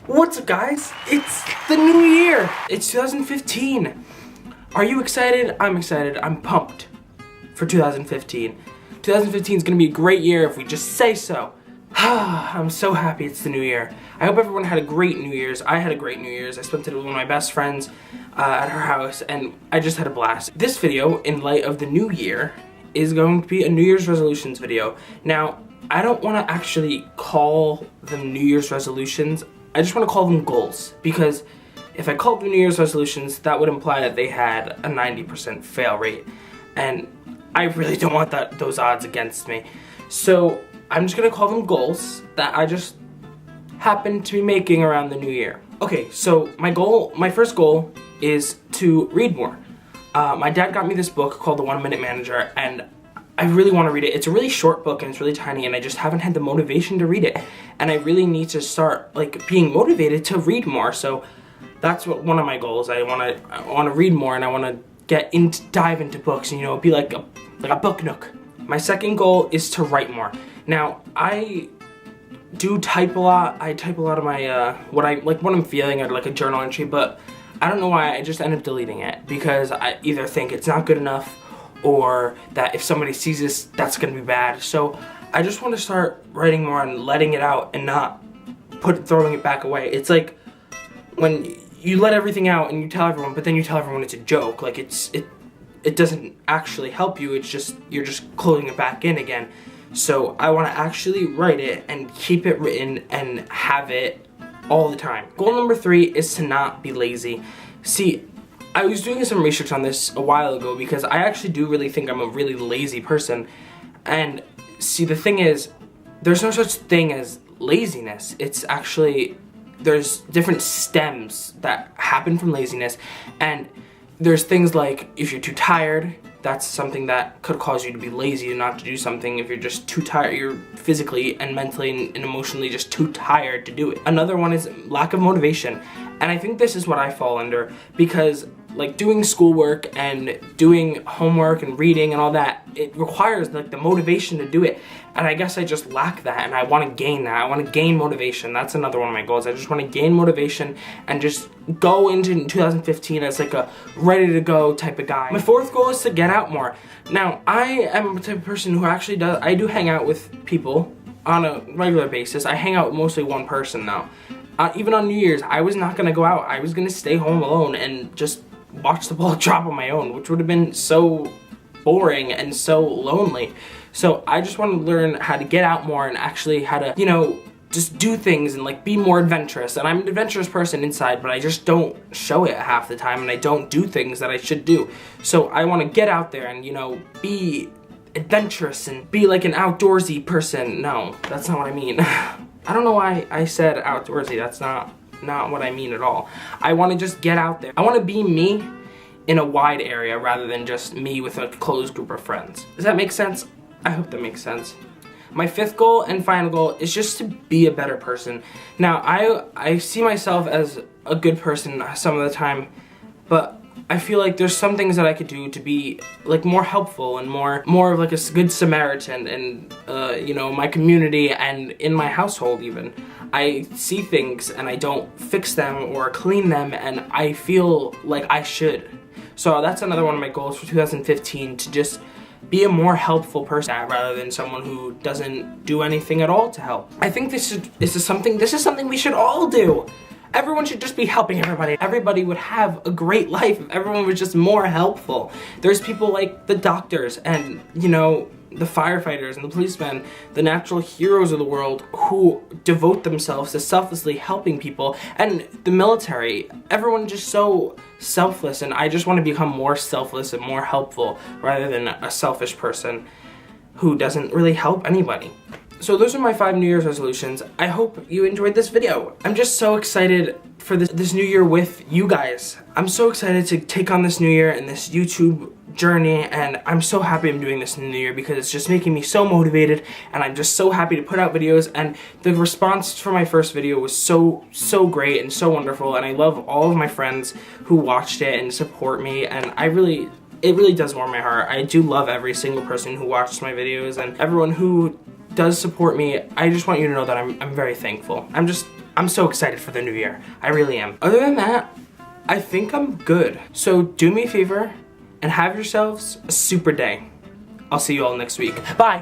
What's up, guys? It's the new year. It's 2015. Are you excited? I'm excited. I'm pumped for 2015. 2015 is going to be a great year if we just say so. I'm so happy it's the new year. I hope everyone had a great New Year's. I had a great New Year's. I spent it with one of my best friends at her house, and I just had a blast. This video, in light of the new year, is going to be a New Year's resolutions video. Now, I don't want to actually call them New Year's resolutions. I just want to call them goals, because if I called them New Year's resolutions, that would imply that they had a 90% fail rate, and I really don't want those odds against me. So I'm just gonna call them goals that I just happen to be making around the new year. Okay, so my first goal is to read more. My dad got me this book called The 1 Minute Manager, and I really want to read it. It's a really short book and it's really tiny, and I just haven't had the motivation to read it. And I really need to start being motivated to read more. So that's one of my goals. I want to read more, and I want to dive into books and be like a book nook. My second goal is to write more. Now, I do type a lot. I type a lot of my what I'm feeling at a journal entry, but I don't know why I just end up deleting it, because I either think it's not good enough, or that if somebody sees this, that's gonna be bad. So I just want to start writing more and letting it out and not throwing it back away. It's like when you let everything out and you tell everyone, but then you tell everyone it's a joke. It doesn't actually help you. It's just you're just closing it back in again. So I want to actually write it and keep it written and have it all the time. Goal number 3 is to not be lazy. See, I was doing some research on this a while ago, because I actually do really think I'm a really lazy person. And see, the thing is, there's no such thing as laziness. It's actually, there's different stems that happen from laziness, and there's things like if you're too tired, that's something that could cause you to be lazy and not to do something. If you're just too tired, you're physically and mentally and emotionally just too tired to do it. Another one is lack of motivation. And I think this is what I fall under, because doing schoolwork and doing homework and reading and all that, it requires the motivation to do it. And I guess I just lack that, and I want to gain that. I want to gain motivation. That's another one of my goals. I just want to gain motivation and just go into 2015 as a ready to go type of guy. My fourth goal is to get out more. Now, I am the type of person who actually I do hang out with people on a regular basis. I hang out with mostly one person though. Even on New Year's, I was not going to go out. I was going to stay home alone and just watch the ball drop on my own, which would have been so boring and so lonely. So I just want to learn how to get out more and actually how to, just do things and be more adventurous. And I'm an adventurous person inside, but I just don't show it half the time, and I don't do things that I should do. So I want to get out there and, be adventurous and be an outdoorsy person. No, that's not what I mean. I don't know why I said outdoorsy. That's not what I mean at all. I want to just get out there. I want to be me in a wide area rather than just me with a closed group of friends. Does that make sense? I hope that makes sense. My fifth goal and final goal is just to be a better person. Now, I see myself as a good person some of the time, but I feel like there's some things that I could do to be more helpful and more of a good Samaritan in my community and in my household even. I see things and I don't fix them or clean them, and I feel like I should. So that's another one of my goals for 2015, to just be a more helpful person rather than someone who doesn't do anything at all to help. I think this is something we should all do. Everyone should just be helping everybody. Everybody would have a great life if everyone was just more helpful. There's people like the doctors and, the firefighters and the policemen, the natural heroes of the world, who devote themselves to selflessly helping people, and the military. Everyone's just so selfless, and I just want to become more selfless and more helpful rather than a selfish person who doesn't really help anybody. So those are my 5 New Year's resolutions. I hope you enjoyed this video. I'm just so excited for this new year with you guys. I'm so excited to take on this new year and this YouTube journey, and I'm so happy I'm doing this in the new year, because it's just making me so motivated, and I'm just so happy to put out videos. And the response for my first video was so great and so wonderful, and I love all of my friends who watched it and support me, and it really does warm my heart. I do love every single person who watches my videos, and everyone who does support me. I just want you to know that I'm very thankful. I'm just I'm so excited for the new year. I really am. Other than that, I think I'm good. So do me a favor and have yourselves a super day. I'll see you all next week. Bye.